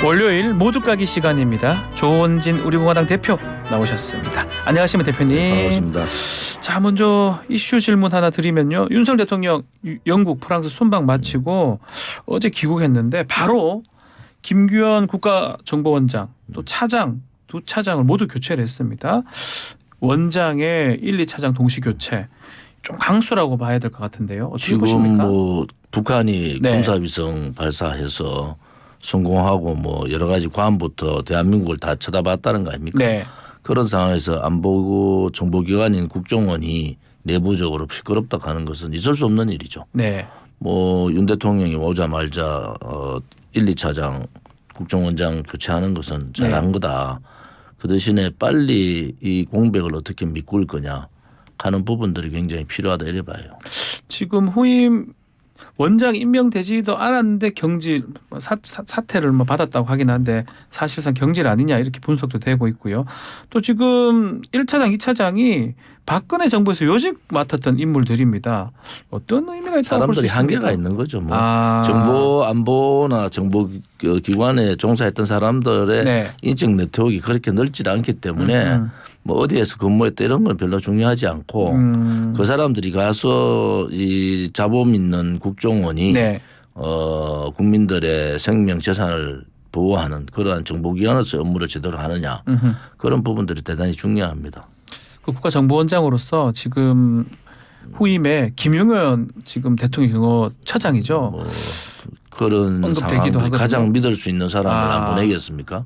월요일 모두 까기 시간입니다. 조원진 우리공화당 대표 나오셨습니다. 안녕하십니까 대표님. 반갑습니다. 자, 먼저 이슈 질문 하나 드리면요. 윤석열 대통령 영국, 프랑스 순방 마치고 어제 귀국했는데 바로 김규현 국가정보원장 또 차장 두 차장을 모두 교체를 했습니다. 원장의 1, 2차장 동시 교체 좀 강수라고 봐야 될 것 같은데요. 어떻게 지금 보십니까? 뭐 북한이 네. 군사위성 발사해서 성공하고 뭐 여러 가지 괌부터 대한민국을 다 쳐다봤다는 거 아닙니까? 네. 그런 상황에서 안보 정보기관인 국정원이 내부적으로 시끄럽다 하는 것은 있을 수 없는 일이죠. 네. 뭐 윤 대통령이 오자마자 1, 2차장 국정원장 교체하는 것은 잘한 거다. 그 대신에 빨리 이 공백을 어떻게 메꿀 거냐 하는 부분들이 굉장히 필요하다 이래 봐요. 지금 후임 원장 임명되지도 않았는데 경질 사퇴를 뭐 받았다고 하긴 한데 사실상 경질 아니냐 이렇게 분석도 되고 있고요. 또 지금 1차장, 2차장이 박근혜 정부에서 요직 맡았던 인물들입니다. 어떤 의미가 있다고 볼 수 사람들이 있습니까? 한계가 있는 거죠. 뭐 아. 정보 안보나 정보 기관에 종사했던 사람들의 네. 인적 네트워크가 그렇게 넓지 않기 때문에 뭐 어디에서 근무했다 이런 건 별로 중요하지 않고 그 사람들이 가서 이 자본 있는 국정원이 네. 국민들의 생명 재산을 보호하는 그러한 정보기관에서 업무를 제대로 하느냐 그런 부분들이 대단히 중요합니다. 그 국가정보원장으로서 지금 후임에 김용현 지금 대통령 경호 처장이죠. 뭐 그런 언급되기도 상황들 하거든요. 가장 믿을 수 있는 사람을 안 보내겠습니까?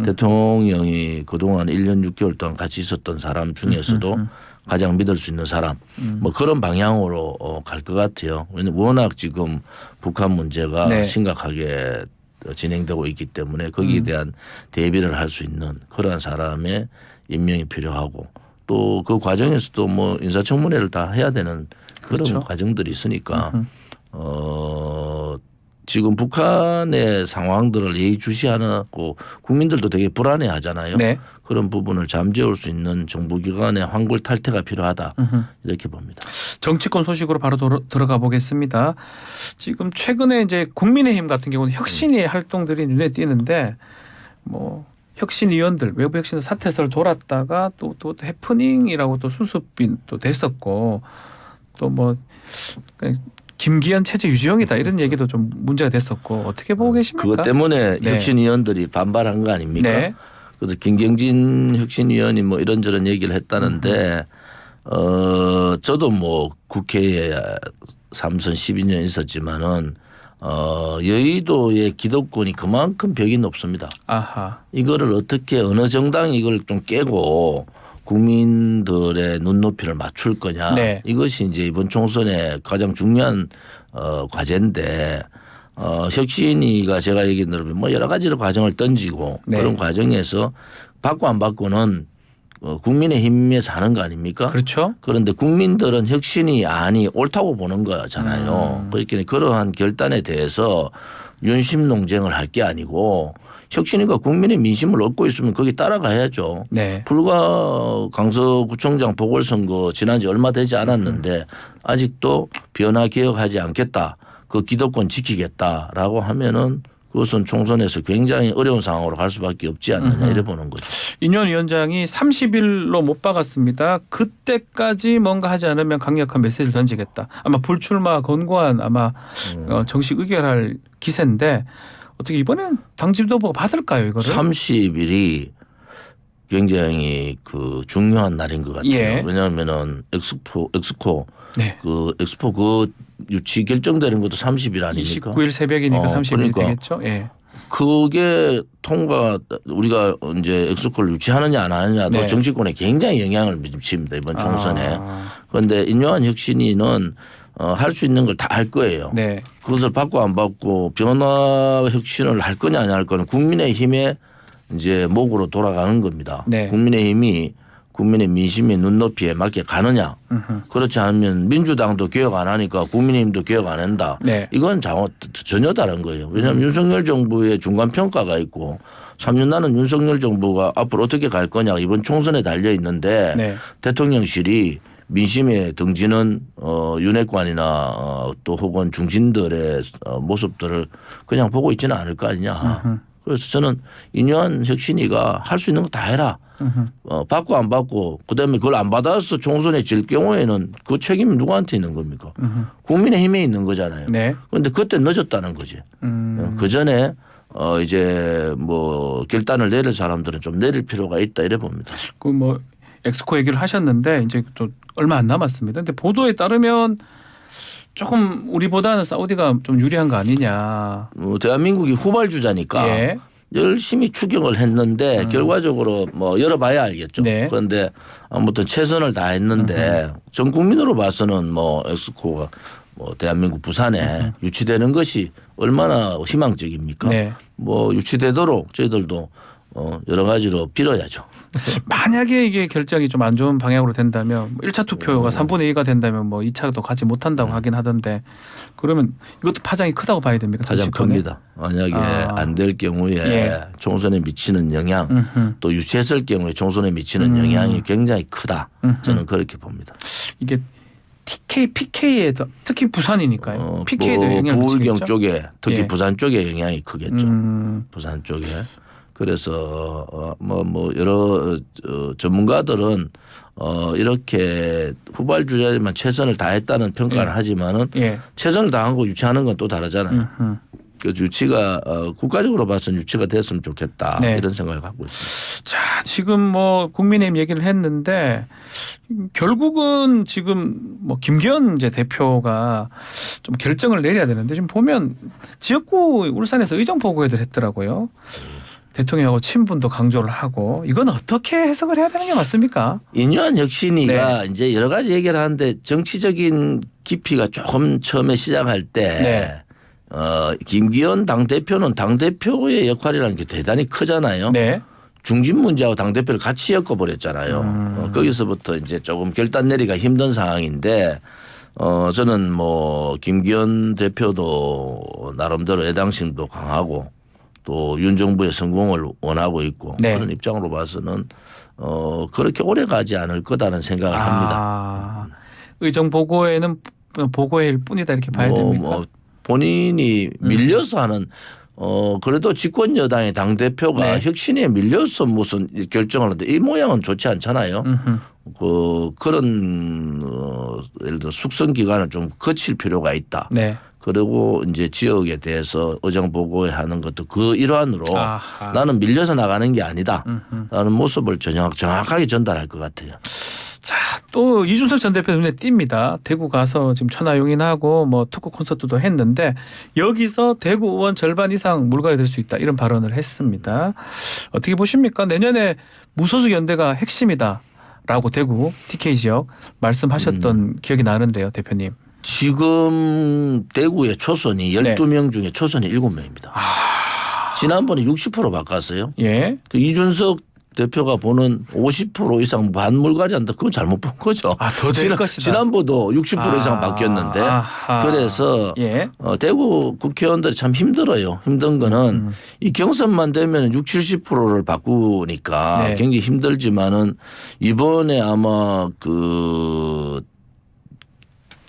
대통령이 그동안 1년 6개월 동안 같이 있었던 사람 중에서도 가장 믿을 수 있는 사람 뭐 그런 방향으로 갈 것 같아요. 왜냐하면 워낙 지금 북한 문제가 네. 심각하게 진행되고 있기 때문에 거기에 대한 대비를 할 수 있는 그러한 사람의 임명이 필요하고 또 그 과정에서도 뭐 인사청문회를 다 해야 되는 그런 그렇죠. 과정들이 있으니까 지금 북한의 상황들을 예의주시하고 국민들도 되게 불안해하잖아요. 네. 그런 부분을 잠재울 수 있는 정부기관의 환골 탈퇴가 필요하다 이렇게 봅니다. 정치권 소식으로 바로 들어가 보겠습니다. 지금 최근에 이제 국민의힘 같은 경우는 혁신위 활동들이 눈에 띄는데 뭐 혁신위원들 외부 혁신을 사퇴설 돌았다가 또 해프닝이라고 또 수습빈 또 됐었고 또 뭐 김기현 체제 유지형이다 이런 얘기도 좀 문제가 됐었고 어떻게 보고 계십니까? 그것 때문에 네. 혁신위원들이 반발한 거 아닙니까? 네. 그래서 김경진 혁신위원이 뭐 이런저런 얘기를 했다는데 저도 뭐 국회에 3선 12년 있었지만은 여의도의 기득권이 그만큼 벽이 높습니다. 아하. 이거를 어떻게 어느 정당이 이걸 좀 깨고 국민들의 눈높이를 맞출 거냐. 네. 이것이 이제 이번 총선의 가장 중요한 과제인데 혁신위가 제가 얘기 들으면 뭐 여러 가지로 과정을 던지고 네. 그런 과정에서 받고 안 받고는 국민의힘에서 하는 거 아닙니까? 그렇죠. 그런데 국민들은 혁신이 아니 옳다고 보는 거잖아요. 그러니까 그러한 결단에 대해서 윤심 논쟁을 할 게 아니고 혁신이가 국민의 민심을 얻고 있으면 거기 따라가야죠. 네. 불과 강서구청장 보궐선거 지난 지 얼마 되지 않았는데 아직도 변화 개혁하지 않겠다. 그 기득권 지키겠다라고 하면은 그것은 총선에서 굉장히 어려운 상황으로 갈 수밖에 없지 않느냐 이래 보는 거죠. 인현 위원장이 30일로 못 박았습니다. 그때까지 뭔가 하지 않으면 강력한 메시지를 던지겠다. 아마 불출마 권고안 아마 정식 의결할 기세인데 어떻게 이번엔 당 지도부가 받을까요 이거를? 30일이 굉장히 그 중요한 날인 것 같아요. 예. 왜냐하면은 엑스코 네. 그 엑스포 그 유치 결정되는 것도 30일 아닙니까? 29일 새벽이니까 30일 그러니까 되겠죠. 예. 그게 통과 우리가 이제 엑스코를 유치하느냐 안 하느냐도 네. 정치권에 굉장히 영향을 미칩니다 이번 총선에. 아. 그런데 인요한 혁신위는 할 수 있는 걸 다 할 거예요. 네. 그것을 받고 안 받고 변화 혁신을 할 거냐 안 할 거냐 국민의힘의 이제 목으로 돌아가는 겁니다. 네. 국민의힘이 국민의 민심의 눈높이에 맞게 가느냐. 그렇지 않으면 민주당도 개혁 안 하니까 국민의힘도 개혁 안 한다. 네. 이건 전혀 다른 거예요. 왜냐하면 윤석열 정부의 중간평가가 있고 3년 나는 윤석열 정부가 앞으로 어떻게 갈 거냐 이번 총선에 달려 있는데 네. 대통령실이 민심에 등지는 윤핵관이나 또 혹은 중진들의 모습들을 그냥 보고 있지는 않을 거 아니냐. 그래서 저는 인요한 혁신위가 할 수 있는 거 다 해라. 받고 안 받고 그다음에 그걸 안 받아서 총선에 질 경우에는 그 책임이 누구한테 있는 겁니까? 국민의힘에 있는 거잖아요. 네. 그런데 그때 늦었다는 거지. 그 전에 이제 뭐 결단을 내릴 사람들은 좀 내릴 필요가 있다 이래 봅니다. 그 뭐 엑스코 얘기를 하셨는데 이제 또 얼마 안 남았습니다. 근데 보도에 따르면 조금 우리보다는 사우디가 좀 유리한 거 아니냐. 대한민국이 후발주자니까 예. 열심히 추경을 했는데 결과적으로 뭐 열어봐야 알겠죠. 네. 그런데 아무튼 최선을 다했는데 전 국민으로 봐서는 뭐 엑스코가 뭐 대한민국 부산에 유치되는 것이 얼마나 희망적입니까? 네. 뭐 유치되도록 저희들도 여러 가지로 빌어야죠. 만약에 이게 결정이 좀 안 좋은 방향으로 된다면 1차 투표가 3분의 2가 된다면 뭐 2차도 가지 못한다고 하긴 하던데 그러면 이것도 파장이 크다고 봐야 됩니까? 가장 정치권에? 큽니다. 만약에 안 될 경우에 예. 총선에 미치는 영향 또 유치했을 경우에 총선에 미치는 영향이 굉장히 크다. 저는 그렇게 봅니다. 이게 TK, PK에도 특히 부산이니까요. PK에도 영향을 부울경 미치겠죠? 쪽에 특히 예. 부산 쪽에 영향이 크겠죠. 부산 쪽에. 그래서 뭐 여러 전문가들은 이렇게 후발주자지만 최선을 다했다는 평가를 예. 하지만은 예. 최선을 다한 거 유치하는 건 또 다르잖아요. 그 유치가 국가적으로 봐서는 유치가 됐으면 좋겠다 네. 이런 생각을 갖고 있습니다. 자, 지금 뭐 국민의힘 얘기를 했는데 결국은 지금 뭐 김기현 이제 대표가 좀 결정을 내려야 되는데 지금 보면 지역구 울산에서 의정 보고회를 했더라고요. 대통령하고 친분도 강조를 하고 이건 어떻게 해석을 해야 되는 게 맞습니까? 인요한 혁신위가 이제 여러 가지 얘기를 하는데 정치적인 깊이가 조금 처음에 시작할 때 김기현 당대표는 당대표의 역할이라는 게 대단히 크잖아요. 네. 중진 문제하고 당대표를 같이 엮어버렸잖아요. 거기서부터 이제 조금 결단 내리기가 힘든 상황인데 저는 뭐 김기현 대표도 나름대로 애당심도 강하고 또 윤 정부의 성공을 원하고 있고 네. 그런 입장으로 봐서는 그렇게 오래 가지 않을 거다는 생각을 합니다. 의정 보고회는 보고회일 뿐이다 이렇게 봐야 됩니까? 뭐 본인이 밀려서 하는 그래도 집권 여당의 당 대표가 네. 혁신에 밀려서 무슨 결정을 하는데 이 모양은 좋지 않잖아요. 그런 예를 들어 숙성 기간을 좀 거칠 필요가 있다. 네. 그리고 이제 지역에 대해서 의정 보고회 하는 것도 그 일환으로 아하. 나는 밀려서 나가는 게 아니다. 라는 모습을 정확하게 전달할 것 같아요. 자, 또 이준석 전 대표 눈에 띕니다. 대구 가서 지금 천하용인하고 뭐 특구 콘서트도 했는데 여기서 대구 의원 절반 이상 물갈이 될 수 있다 이런 발언을 했습니다. 어떻게 보십니까? 내년에 무소속 연대가 핵심이다라고 대구 TK 지역 말씀하셨던 기억이 나는데요, 대표님. 지금 대구의 초선이 네. 12명 중에 초선이 7명입니다. 지난번에 60% 바꿨어요. 예. 그 이준석 대표가 보는 50% 이상 반물갈이 한다. 그건 잘못 본 거죠. 더 될 것이다. 지난번도 60% 이상 바뀌었는데 아하. 그래서 예. 대구 국회의원들이 참 힘들어요. 힘든 거는 이 경선만 되면 60, 70%를 바꾸니까 네. 굉장히 힘들지만은 이번에 아마 그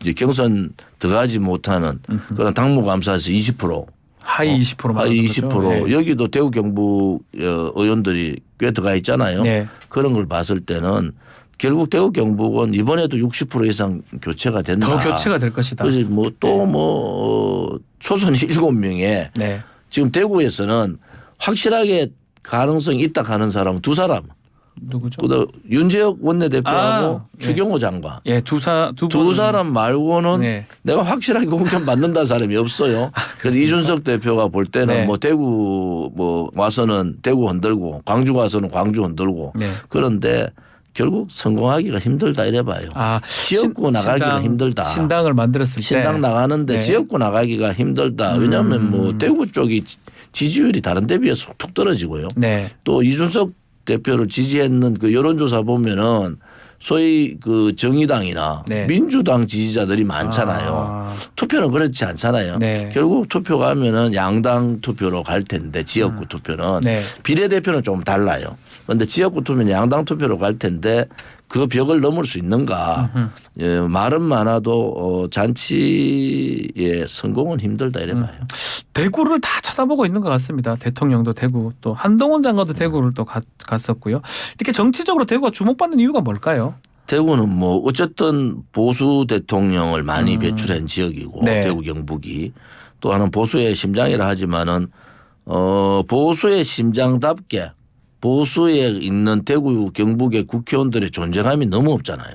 이제 경선 들어가지 못하는 그런 당무감사에서 20% 하위 20% 하위 말하는 20% 거죠. 네. 여기도 대구 경북 의원들이 꽤 들어가 있잖아요. 네. 그런 걸 봤을 때는 결국 대구 경북은 이번에도 60% 이상 교체가 된다. 더 교체가 될 것이다. 그래서 뭐 또 뭐 초선이 7명에 네. 지금 대구에서는 확실하게 가능성이 있다 하는 사람은 두 사람. 누구죠? 그다음 윤재혁 원내대표하고 아, 추경호 장관. 예, 두 사람 말고는 네. 내가 확실하게 공천 받는다는 사람이 없어요. 그래서 이준석 대표가 볼 때는 네. 뭐 대구 뭐 와서는 대구 흔들고 광주 가서는 광주 흔들고 네. 그런데 결국 성공하기가 힘들다 이래 봐요. 지역구 나가기가 힘들다. 신당을 만들었을 때. 신당 나가는데 네. 지역구 나가기가 힘들다. 왜냐하면 뭐 대구 쪽이 지지율이 다른 데 비해서 툭 떨어지고요. 네. 또 이준석 대표를 지지했는 그 여론조사 보면은 소위 그 정의당이나 네. 민주당 지지자들이 많잖아요. 투표는 그렇지 않잖아요. 네. 결국 투표 가면은 양당 투표로 갈 텐데 지역구 투표는 네. 비례대표는 좀 달라요. 그런데 지역구 투표는 양당 투표로 갈 텐데 그 벽을 넘을 수 있는가. 예, 말은 많아도 잔치의 성공은 힘들다 이래 봐요. 대구를 다 쳐다보고 있는 것 같습니다. 대통령도 대구 또 한동훈 장관도 대구를 또 갔었고요. 이렇게 정치적으로 대구가 주목받는 이유가 뭘까요? 대구는 뭐 어쨌든 보수 대통령을 많이 배출한 지역이고 네. 대구 경북이 또 하나는 보수의 심장이라 하지만은 보수의 심장답게 보수에 있는 대구 경북의 국회의원들의 존재감이 너무 없잖아요.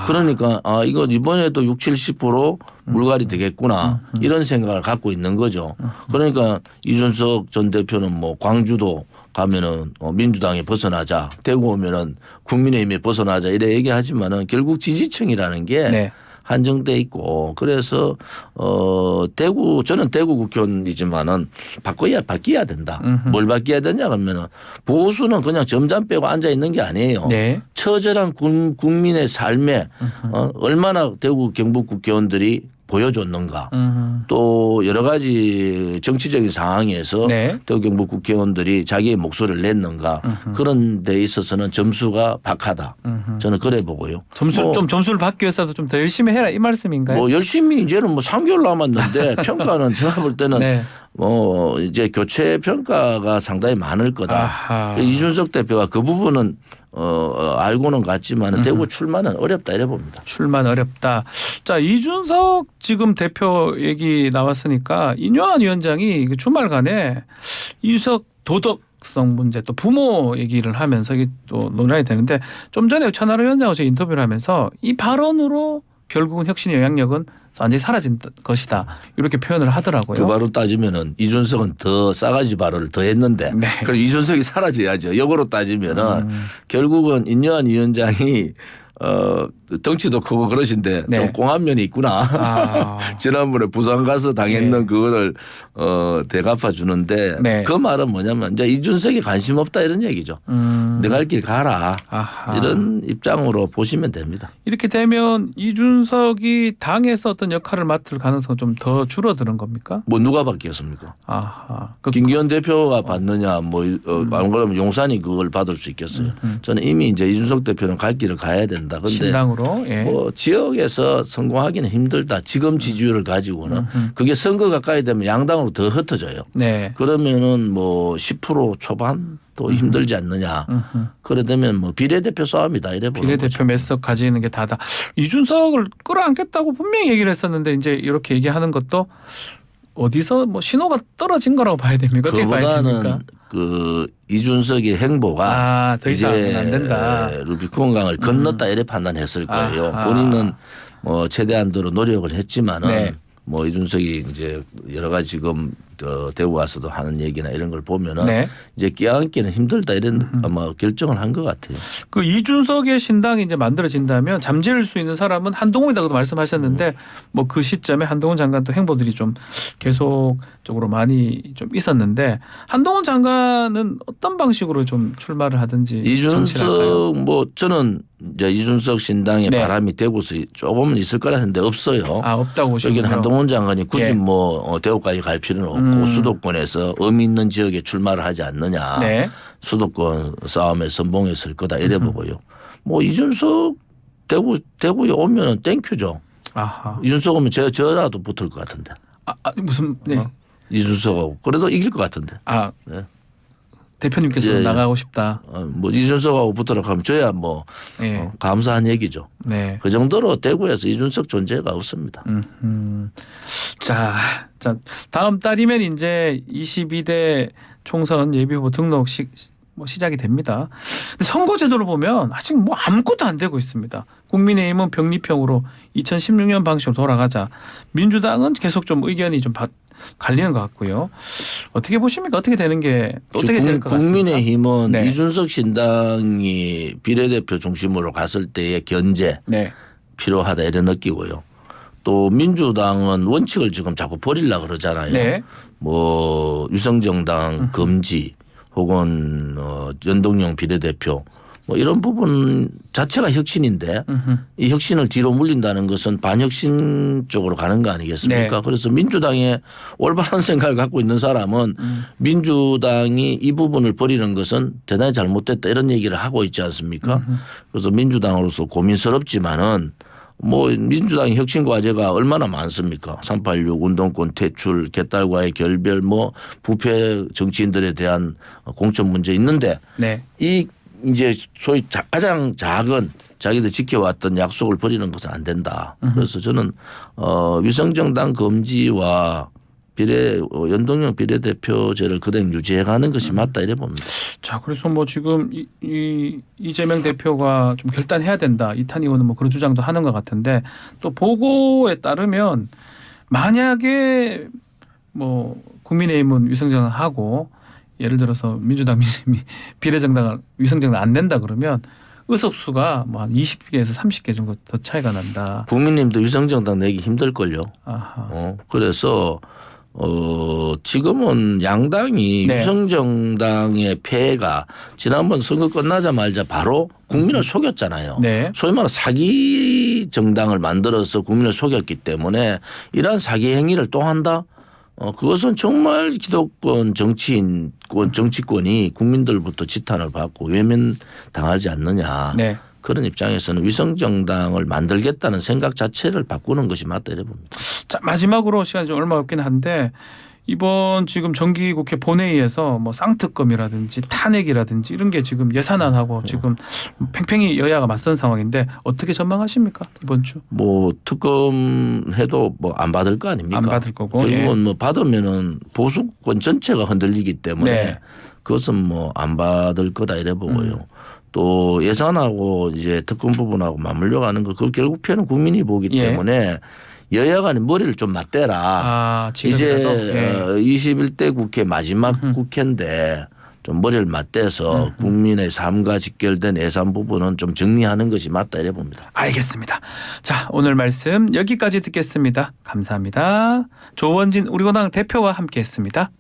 그러니까 이거 이번에도 60-70% 물갈이 되겠구나 이런 생각을 갖고 있는 거죠. 그러니까 이준석 전 대표는 뭐 광주도 가면은 민주당에 벗어나자 대구 오면은 국민의힘에 벗어나자 이래 얘기하지만은 결국 지지층이라는 게 네. 한정돼 있고 그래서 저는 대구 국회의원이지만은 바뀌어야 된다. 뭘 바뀌어야 되냐 그러면은 보수는 그냥 점잠 빼고 앉아 있는 게 아니에요. 네. 처절한 국민의 삶에 얼마나 대구 경북 국회의원들이 보여줬는가. 또 여러 가지 정치적인 상황에서 네. 대구 경북 국회의원들이 자기의 목소리를 냈는가. 그런 데 있어서는 점수가 박하다. 저는 그래 보고요. 점수를 받기 위해서도 좀 더 열심히 해라 이 말씀인가요? 뭐 열심히 이제는 뭐 3개월 남았는데 평가는 제가 볼 때는 네. 이제 교체 평가가 상당히 많을 거다. 이준석 대표가 그 부분은 알고는 갔지만 대구 출마는 어렵다 이래 봅니다. 출마는 어렵다. 자, 이준석 지금 대표 얘기 나왔으니까 인요한 위원장이 주말간에 이준석 도덕성 문제 또 부모 얘기를 하면서 이게 또 논란이 되는데 좀 전에 천하람 위원장하고 제가 인터뷰를 하면서 이 발언으로 결국은 혁신의 영향력은 완전히 사라진 것이다 이렇게 표현을 하더라고요. 그 바로 따지면은 이준석은 더 싸가지 발언을 더 했는데 네. 그럼 이준석이 사라져야죠. 역으로 따지면은 결국은 인요한 위원장이 덩치도 크고 그러신데 네. 좀 공한 면이 있구나. 지난번에 부산 가서 당했는 네. 그거를 대갚아 주는데 네. 그 말은 뭐냐면 이제 이준석이 관심 없다 이런 얘기죠. 내가 할 길 가라. 이런 입장으로 보시면 됩니다. 이렇게 되면 이준석이 당에서 어떤 역할을 맡을 가능성은 좀 더 줄어드는 겁니까? 뭐 누가 바뀌었습니까? 그 김기현 대표가 받느냐 뭐 안 그러면 용산이 그걸 받을 수 있겠어요. 저는 이미 이제 이준석 대표는 갈 길을 가야 된다. 근데 신당으로 예. 뭐 지역에서 성공하기는 힘들다. 지금 지지율을 가지고는 그게 선거 가까이 되면 양당으로 더 흩어져요. 네. 그러면은 뭐 10% 초반 또 힘들지 않느냐. 그러다면 뭐 비례대표 싸움이다 이래 보는 비례대표 거죠. 몇 석 가지는 게 다다. 이준석을 끌어안겠다고 분명히 얘기를 했었는데 이제 이렇게 얘기하는 것도 어디서 뭐 신호가 떨어진 거라고 봐야 됩니까? 어떻게 봐야 됩니까? 그보다는 그 이준석의 행보가 더 이상 안 된다. 루비콘강을 건넜다 이래 판단했을 거예요. 본인은 뭐 최대한도로 노력을 했지만은 네. 뭐 이준석이 이제 여러 가지 지금 대구 가서도 하는 얘기나 이런 걸 보면은 네. 이제 끼어앉기는 힘들다 이런 아마 결정을 한 것 같아요. 그 이준석의 신당이 이제 만들어진다면 잠재울 수 있는 사람은 한동훈이라고도 말씀하셨는데 뭐 그 시점에 한동훈 장관도 행보들이 좀 계속적으로 많이 좀 있었는데 한동훈 장관은 어떤 방식으로 좀 출마를 하든지 정치를 할까요? 이준석 뭐 저는 이제 이준석 신당의 네. 바람이 대구서 조금은 있을 거라 했는데 없어요. 없다고 보시군요. 여기는 한동훈 장관이 굳이 예. 뭐 대구까지 갈 필요는 없고 수도권에서 의미 있는 지역에 출마를 하지 않느냐. 네. 수도권 싸움에 선봉했을 거다 이래 보고요. 뭐 이준석 대구에 오면은 땡큐죠. 이준석 오면 저라도 붙을 것 같은데. 무슨 네. 이준석하고 그래도 이길 것 같은데. 네. 대표님께서 나가고 싶다. 뭐 이준석하고 붙으라고 하면 저야 뭐 감사한 얘기죠. 네. 그 정도로 대구에서 이준석 존재가 없습니다. 자, 다음 달이면 이제 22대 총선 예비후보 등록 시작이 됩니다. 근데 선거제도를 보면 아직 뭐 아무것도 안 되고 있습니다. 국민의힘은 병리평으로 2016년 방식으로 돌아가자. 민주당은 계속 좀 의견이 좀 갈리는 것 같고요. 어떻게 보십니까? 어떻게 되는 게 어떻게 될 것 같습니까? 국민의힘은 네. 이준석 신당이 비례대표 중심으로 갔을 때의 견제 네. 필요하다 이래 느끼고요. 또 민주당은 원칙을 지금 자꾸 버리려고 그러잖아요. 네. 뭐 유성정당 금지 혹은 연동형 비례대표 뭐 이런 부분 자체가 혁신인데 이 혁신을 뒤로 물린다는 것은 반혁신 쪽으로 가는 거 아니겠습니까? 네. 그래서 민주당의 올바른 생각을 갖고 있는 사람은 민주당이 이 부분을 버리는 것은 대단히 잘못됐다 이런 얘기를 하고 있지 않습니까? 그래서 민주당으로서 고민스럽지만은 뭐 민주당의 혁신 과제가 얼마나 많습니까? 386 운동권 퇴출, 개딸과의 결별, 뭐 부패 정치인들에 대한 공천 문제 있는데 네. 이 이제 소위 가장 작은 자기들 지켜왔던 약속을 버리는 것은 안 된다. 그래서 저는 위성정당 금지와 연동형 비례대표제를 그대로 유지해가는 것이 맞다 이래 봅니다. 자, 그래서 뭐 지금 이재명 대표가 좀 결단해야 된다. 이탄 의원은 뭐 그런 주장도 하는 것 같은데 또 보고에 따르면 만약에 뭐 국민의힘은 위성정당 하고 예를 들어서 민주당 비례정당을 위성정당 안 낸다 그러면 의석수가 뭐 한 20개에서 30개 정도 더 차이가 난다. 국민님도 위성정당 내기 힘들걸요. 아하. 그래서 지금은 양당이 네. 위성정당의 폐해가 지난번 선거 끝나자마자 바로 국민을 속였잖아요. 네. 소위 말해 사기 정당을 만들어서 국민을 속였기 때문에 이러한 사기 행위를 또 한다? 그것은 정말 기득권 정치권이 국민들부터 지탄을 받고 외면당하지 않느냐. 네. 그런 입장에서는 위성정당을 만들겠다는 생각 자체를 바꾸는 것이 맞다 이래 봅니다. 자, 마지막으로 시간이 좀 얼마 없긴 한데 이번 지금 정기국회 본회의에서 뭐 쌍특검이라든지 탄핵이라든지 이런 게 지금 예산안하고 지금 팽팽히 여야가 맞선 상황인데 어떻게 전망하십니까 이번 주? 뭐 특검 해도 뭐 안 받을 거 아닙니까? 안 받을 거고. 결국은 예. 뭐 받으면은 보수권 전체가 흔들리기 때문에 네. 그것은 뭐 안 받을 거다 이래 보고요. 또 예산하고 이제 특검 부분하고 맞물려 가는 거 그 결국 표는 국민이 보기 예. 때문에 여야가 머리를 좀 맞대라. 아, 이제 지금이라도? 예. 21대 국회 마지막 국회인데 좀 머리를 맞대서 국민의 삶과 직결된 예산 부분은 좀 정리하는 것이 맞다 이래 봅니다. 알겠습니다. 자, 오늘 말씀 여기까지 듣겠습니다. 감사합니다. 조원진 우리공당 대표와 함께했습니다.